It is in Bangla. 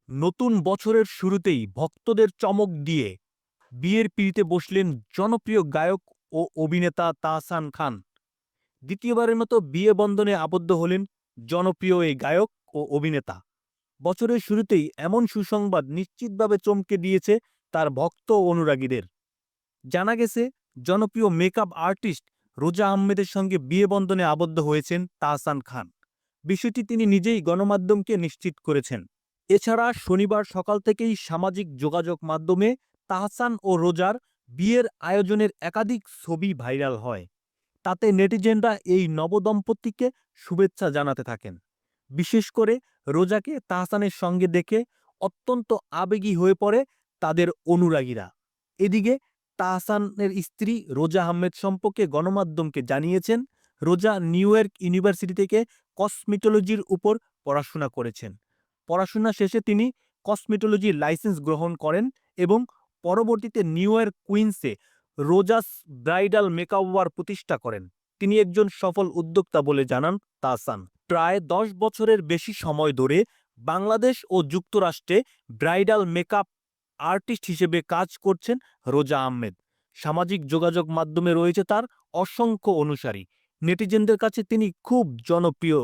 নতুন বছরের শুরুতেই ভক্তদের চমক দিয়ে বিয়ের পিঁড়িতে বসলেন জনপ্রিয় গায়ক ও অভিনেতা তাহসান খান। দ্বিতীয়বারের মতো বিয়ে বন্ধনে আবদ্ধ হলেন জনপ্রিয় এই গায়ক ও অভিনেতা। বছরের শুরুতেই এমন সুসংবাদ নিশ্চিতভাবে চমকে দিয়েছে তার ভক্ত ও অনুরাগীদের। জানা গেছে, জনপ্রিয় মেকআপ আর্টিস্ট রোজা আহমেদের সঙ্গে বিয়ে বন্ধনে আবদ্ধ হয়েছেন তাহসান খান। বিষয়টি তিনি নিজেই গণমাধ্যমকে নিশ্চিত করেছেন। এছাড়া শনিবার সকাল থেকেই সামাজিক যোগাযোগ মাধ্যমে তাহসান ও রোজার বিয়ের আয়োজনের একাধিক ছবি ভাইরাল হয়। তাতে নেটিজেনরা এই নবদম্পতিকে শুভেচ্ছা জানাতে থাকেন। বিশেষ করে রোজাকে তাহসানের সঙ্গে দেখে অত্যন্ত আবেগী হয়ে পড়ে তাদের অনুরাগীরা। এদিকে তাহসানের স্ত্রী রোজা আহমেদ সম্পর্কে গণমাধ্যমকে জানিয়েছেন, রোজা নিউ ইয়র্ক ইউনিভার্সিটি থেকে কসমেটোলজির উপর পড়াশোনা করেছেন। পড়াশোনা শেষে তিনি কসমেটোলজির লাইসেন্স গ্রহণ করেন এবং পরবর্তীতে নিউ ইয়র্ক কুইন্সে রোজাস ব্রাইডাল মেকওভার প্রতিষ্ঠা করেন। তিনি একজন সফল উদ্যোক্তা বলে জানান তাহসান। প্রায় ১০ বছরের বেশি সময় ধরে বাংলাদেশ ও যুক্তরাষ্ট্রে ব্রাইডাল মেকআপ আর্টিস্ট হিসেবে কাজ করছেন রোজা আহমেদ। সামাজিক যোগাযোগ মাধ্যমে রয়েছে তার অসংখ্য অনুসারী। নেটিজেনদের কাছে তিনি খুব জনপ্রিয়।